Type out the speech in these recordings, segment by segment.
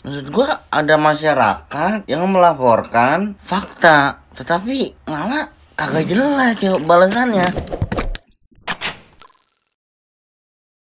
Maksud gua ada masyarakat yang melaporkan fakta, tetapi malah kagak jelas balasannya.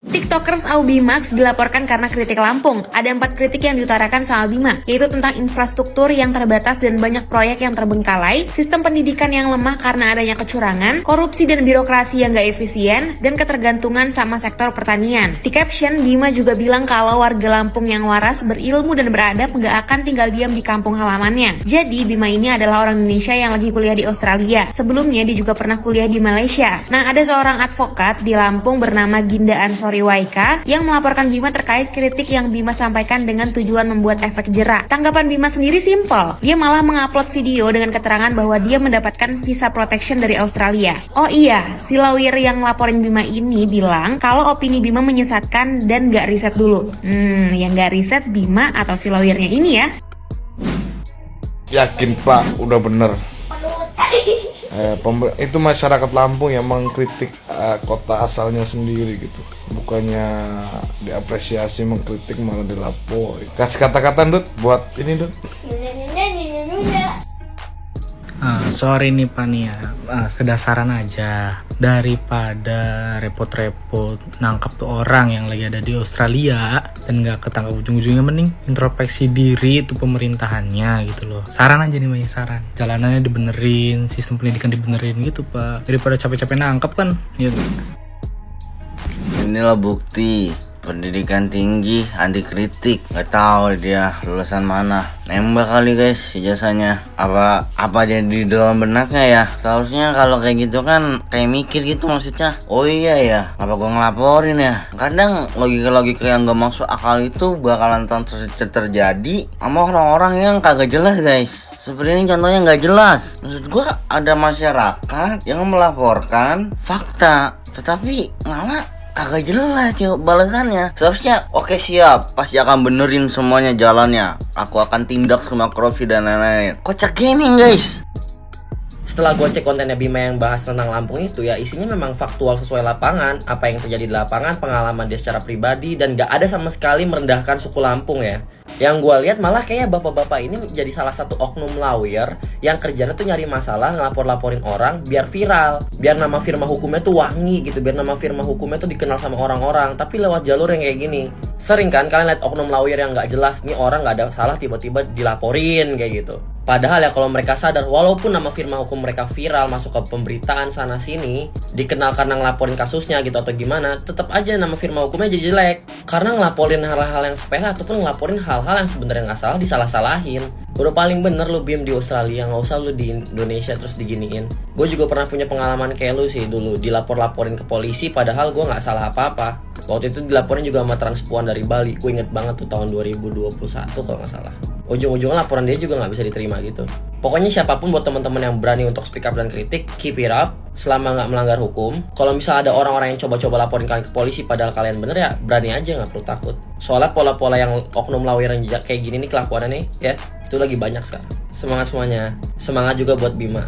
TikTokers Aubimax dilaporkan karena kritik Lampung. Ada 4 kritik yang diutarakan sama Bima, yaitu tentang infrastruktur yang terbatas dan banyak proyek yang terbengkalai, sistem pendidikan yang lemah karena adanya kecurangan, korupsi dan birokrasi yang gak efisien, dan ketergantungan sama sektor pertanian. Di caption, Bima juga bilang kalau warga Lampung yang waras, berilmu dan beradab gak akan tinggal diam di kampung halamannya. Jadi Bima ini adalah orang Indonesia yang lagi kuliah di Australia. Sebelumnya dia juga pernah kuliah di Malaysia. Nah, ada seorang advokat di Lampung bernama Ginda Ansori Waika yang melaporkan Bima terkait kritik yang Bima sampaikan dengan tujuan membuat efek jerak. Tanggapan Bima sendiri simpel. Dia malah mengupload video dengan keterangan bahwa dia mendapatkan visa protection dari Australia. Oh iya, si lawyer yang laporin Bima ini bilang kalau opini Bima menyesatkan dan gak riset dulu. Yang gak riset Bima atau si lawyernya ini ya? Yakin Pak, udah bener. Itu masyarakat Lampung yang mengkritik kota asalnya sendiri gitu. Bukannya diapresiasi, mengkritik malah dilapor. Kasih kata-kata Dut buat ini Dut. Sorry nih Pak nih ya, sekedar saran aja. Daripada repot-repot nangkep tuh orang yang lagi ada di Australia dan gak ketangkap ujung-ujungnya, mending introspeksi diri tuh pemerintahannya gitu loh. Saran aja nih banyak saran. Jalanannya dibenerin, sistem pendidikan dibenerin gitu Pak. Daripada capek-capek nangkep kan gitu. Inilah bukti pendidikan tinggi anti kritik. Nggak tahu dia lulusan mana, nembak kali guys ijazahnya. Apa dia di dalam benaknya ya? Seharusnya kalau kayak gitu kan kayak mikir gitu, maksudnya oh iya ya, apa gua ngelaporin ya. Kadang logika yang gak masuk akal itu bakalan terjadi sama orang-orang yang kagak jelas guys. Seperti ini contohnya nggak jelas. Maksud gua ada masyarakat yang melaporkan fakta, tetapi malah kagak jelas balasannya. Seharusnya oke siap, pasti akan benerin semuanya jalannya. Aku akan tindak semua korupsi dan lain-lain. Kocak gaming guys. Setelah gue cek kontennya Bima yang bahas tentang Lampung itu ya, isinya memang faktual sesuai lapangan, apa yang terjadi di lapangan, pengalaman dia secara pribadi, dan gak ada sama sekali merendahkan suku Lampung ya. Yang gue lihat malah kayaknya bapak-bapak ini jadi salah satu oknum lawyer yang kerjanya tuh nyari masalah, ngelapor-laporin orang biar viral, biar nama firma hukumnya tuh wangi gitu, biar nama firma hukumnya tuh dikenal sama orang-orang, tapi lewat jalur yang kayak gini. Sering kan kalian lihat oknum lawyer yang gak jelas, nih orang gak ada salah tiba-tiba dilaporin kayak gitu. Padahal ya kalau mereka sadar, walaupun nama firma hukum mereka viral, masuk ke pemberitaan sana sini, dikenal karena ngelaporin kasusnya gitu atau gimana, tetap aja nama firma hukumnya jadi jelek. Karena ngelaporin hal-hal yang sepele ataupun ngelaporin hal-hal yang sebenarnya nggak salah disalah-salahin. Udah paling bener lu BIM di Australia, nggak usah lu di Indonesia terus diginiin. Gue juga pernah punya pengalaman kayak lu sih dulu, dilapor-laporin ke polisi padahal gue nggak salah apa-apa. Waktu itu dilaporin juga sama transpuan dari Bali, gue inget banget tuh tahun 2021 kalau nggak salah. Ujung-ujungnya laporan dia juga nggak bisa diterima gitu. Pokoknya siapapun buat teman-teman yang berani untuk speak up dan kritik, keep it up selama nggak melanggar hukum. Kalau misalnya ada orang-orang yang coba-coba laporin kalian ke polisi padahal kalian bener ya, berani aja, nggak perlu takut. Soalnya pola-pola yang oknum lawyer yang kayak gini nih kelakuannya nih ya, itu lagi banyak sekarang. Semangat semuanya, semangat juga buat Bima.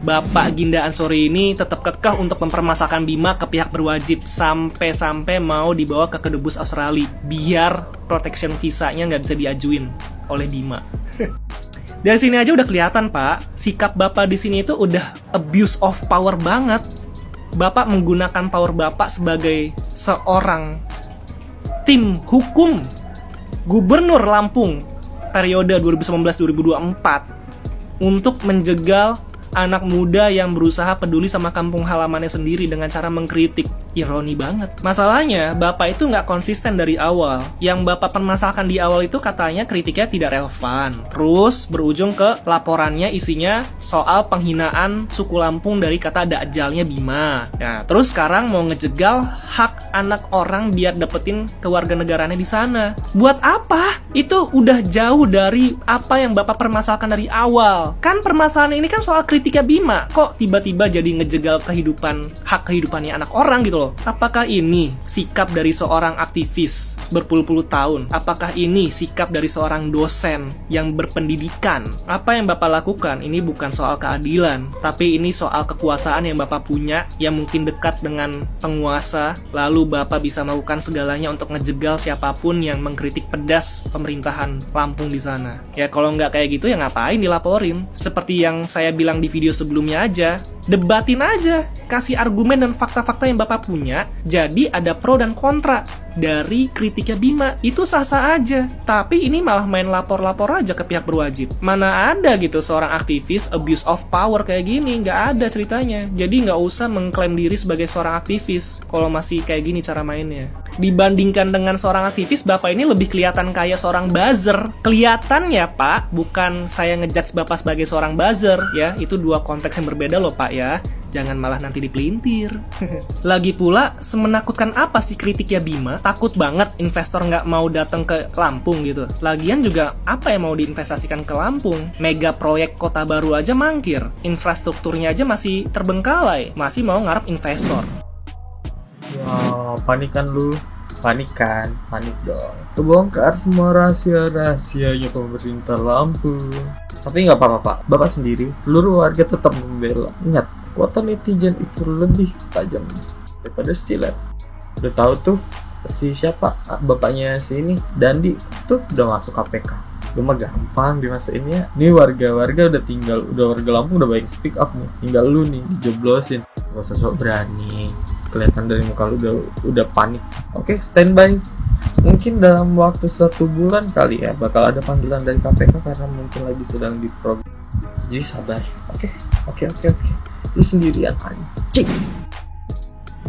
Bapak Ginda Ansori ini tetap kekeh untuk mempermasalahkan Bima ke pihak berwajib sampai mau dibawa ke kedubes Australia biar protection visanya nggak bisa diajuin oleh Bima. Dari sini aja udah kelihatan Pak, sikap Bapak di sini itu udah abuse of power banget. Bapak menggunakan power Bapak sebagai seorang tim hukum Gubernur Lampung periode 2019-2024 untuk menjegal anak muda yang berusaha peduli sama kampung halamannya sendiri dengan cara mengkritik. Ironi banget. Masalahnya, Bapak itu nggak konsisten dari awal. Yang Bapak permasalahkan di awal itu katanya kritiknya tidak relevan. Terus berujung ke laporannya isinya soal penghinaan suku Lampung dari kata dajalnya Bima. Nah, terus sekarang mau ngejegal hak anak orang biar dapetin kewarganegaranya di sana. Buat apa? Itu udah jauh dari apa yang Bapak permasalahkan dari awal. Kan permasalahan ini kan soal kritiknya Bima. Kok tiba-tiba jadi ngejegal hak kehidupannya anak orang gitu loh. betul. Apakah ini sikap dari seorang aktivis berpuluh-puluh tahun? Apakah ini sikap dari seorang dosen yang berpendidikan? Apa yang Bapak lakukan ini bukan soal keadilan, tapi ini soal kekuasaan yang Bapak punya, yang mungkin dekat dengan penguasa, lalu Bapak bisa melakukan segalanya untuk ngejegal siapapun yang mengkritik pedas pemerintahan Lampung di sana. Ya kalau nggak kayak gitu ya ngapain dilaporin? Seperti yang saya bilang di video sebelumnya aja, debatin aja, kasih argumen dan fakta-fakta yang Bapak punya, jadi ada pro dan kontra dari kritiknya Bima. Itu sah-sah aja. Tapi ini malah main lapor-lapor aja ke pihak berwajib. Mana ada gitu seorang aktivis abuse of power kayak gini, nggak ada ceritanya. Jadi nggak usah mengklaim diri sebagai seorang aktivis kalau masih kayak gini cara mainnya. Dibandingkan dengan seorang aktivis, Bapak ini lebih kelihatan kayak seorang buzzer. Kelihatan ya Pak, bukan saya ngejudge Bapak sebagai seorang buzzer ya. Itu dua konteks yang berbeda loh Pak ya. Jangan malah nanti dipelintir. Lagi pula, semenakutkan apa sih kritiknya Bima? Takut banget investor nggak mau datang ke Lampung gitu. Lagian juga apa yang mau diinvestasikan ke Lampung? Mega proyek kota baru aja mangkir. Infrastrukturnya aja masih terbengkalai. Masih mau ngarep investor. Wah, panik kan lu? Panik dong. Kebongkar semua rahasia-rahasianya pemerintah Lampung. Tapi nggak apa-apa Pak, Bapak sendiri, seluruh warga tetap membela. Ingat, kekuatan netizen itu lebih tajam daripada silet. Udah tahu tuh si siapa? Bapaknya si ini, Dandi, tuh udah masuk KPK. Lu mah gampang dimasukinnya. Nih warga-warga udah warga Lampung udah banyak speak up nih. Tinggal lu nih dijoblosin. Gak usah sok berani. Kelihatan dari muka lu udah panik. Oke, standby. Mungkin dalam waktu 1 bulan kali ya bakal ada panggilan dari KPK karena mungkin lagi sedang diprogram. Jadi sabar. Oke. Lu sendirian anjing.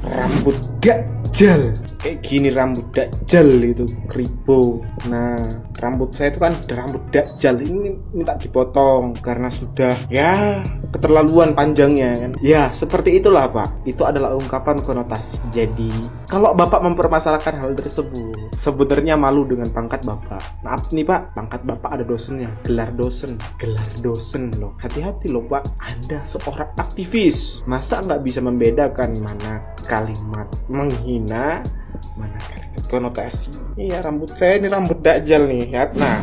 Rambut Dajjal. Kayak gini rambut Dajjal itu kribo. Nah, rambut saya itu kan rambut Dajjal, ini minta dipotong karena sudah ya keterlaluan panjangnya kan. Ya, seperti itulah Pak. Itu adalah ungkapan konotasi. Jadi, kalau Bapak mempermasalahkan hal tersebut, sebenarnya malu dengan pangkat Bapak. Maaf nih Pak, pangkat Bapak ada dosennya, gelar dosen loh. Hati-hati loh Pak, Anda seorang aktivis. Masa nggak bisa membedakan mana kalimat menghina, mana kalimat konotasi. Iya, rambut saya ini rambut Dajjal nih ya. Nah,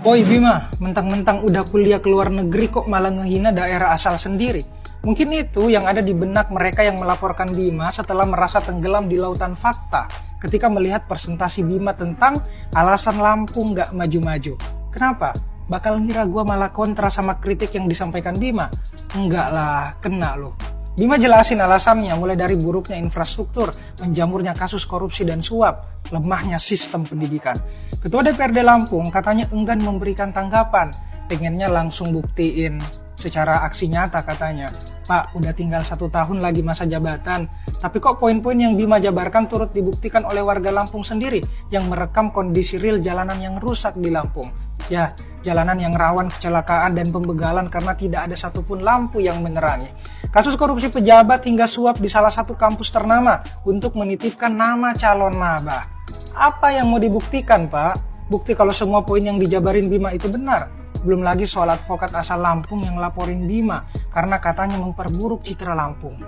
Woi Bima, mentang-mentang udah kuliah ke luar negeri kok malah ngehina daerah asal sendiri. Mungkin itu yang ada di benak mereka yang melaporkan Bima setelah merasa tenggelam di lautan fakta ketika melihat presentasi Bima tentang alasan Lampung nggak maju-maju. Kenapa? Bakal ngira gue malah kontra sama kritik yang disampaikan Bima? Enggak lah, kena loh. Bima jelasin alasannya mulai dari buruknya infrastruktur, menjamurnya kasus korupsi dan suap, lemahnya sistem pendidikan. Ketua DPRD Lampung katanya enggan memberikan tanggapan, pengennya langsung buktiin secara aksi nyata katanya. Pak, udah tinggal 1 tahun lagi masa jabatan, tapi kok poin-poin yang Bima jabarkan turut dibuktikan oleh warga Lampung sendiri yang merekam kondisi real jalanan yang rusak di Lampung. Ya, jalanan yang rawan kecelakaan dan pembegalan karena tidak ada satupun lampu yang menerangi. Kasus korupsi pejabat hingga suap di salah satu kampus ternama untuk menitipkan nama calon maba. Apa yang mau dibuktikan, Pak? Bukti kalau semua poin yang dijabarin Bima itu benar. Belum lagi soal advokat asal Lampung yang laporin Bima karena katanya memperburuk citra Lampung.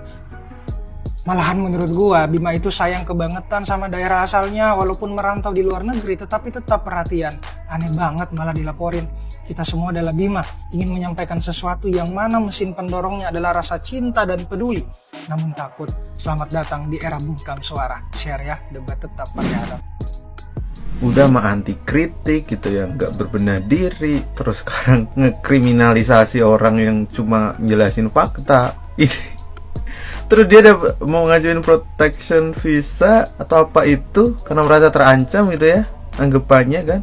Malahan menurut gua, Bima itu sayang kebangetan sama daerah asalnya walaupun merantau di luar negeri tetapi tetap perhatian. Aneh banget malah dilaporin. Kita semua adalah Bima, ingin menyampaikan sesuatu yang mana mesin pendorongnya adalah rasa cinta dan peduli. Namun takut, selamat datang di era bungkam suara. Share ya, debat tetap pakai adab. Udah mah anti kritik gitu ya, nggak berbenah diri. Terus sekarang ngekriminalisasi orang yang cuma jelasin fakta. Ini terus dia ada mau ngajuin protection visa atau apa itu karena merasa terancam gitu ya anggapannya kan.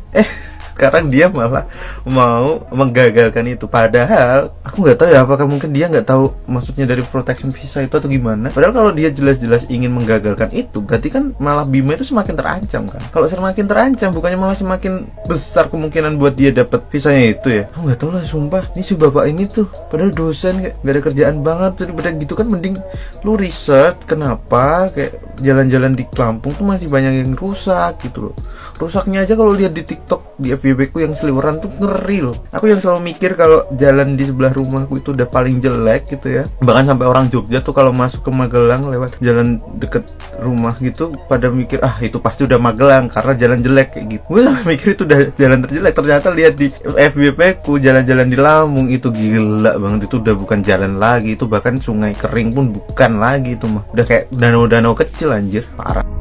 Sekarang dia malah mau menggagalkan itu. Padahal aku nggak tahu ya apakah mungkin dia nggak tahu maksudnya dari protection visa itu atau gimana. Padahal kalau dia jelas-jelas ingin menggagalkan itu, berarti kan malah Bima itu semakin terancam kan. Kalau semakin terancam bukannya malah semakin besar kemungkinan buat dia dapat visanya itu ya. Aku nggak tahu lah sumpah. Ini si bapak ini tuh padahal dosen kayak gak ada kerjaan banget. Daripada gitu kan mending lu riset kenapa kayak jalan-jalan di Lampung tuh masih banyak yang rusak gitu loh. rusaknya aja kalau lihat di TikTok di FYP ku yang seliweran tuh ngeri loh. Aku yang selalu mikir kalau jalan di sebelah rumahku itu udah paling jelek gitu ya, bahkan sampai orang Jogja tuh kalau masuk ke Magelang lewat jalan deket rumah gitu pada mikir itu pasti udah Magelang karena jalan jelek kayak gitu. Gue sampai mikir itu udah jalan terjelek, ternyata lihat di FYP ku jalan-jalan di Lampung itu gila banget, itu udah bukan jalan lagi, itu bahkan sungai kering pun bukan lagi, itu mah udah kayak danau-danau kecil anjir, parah.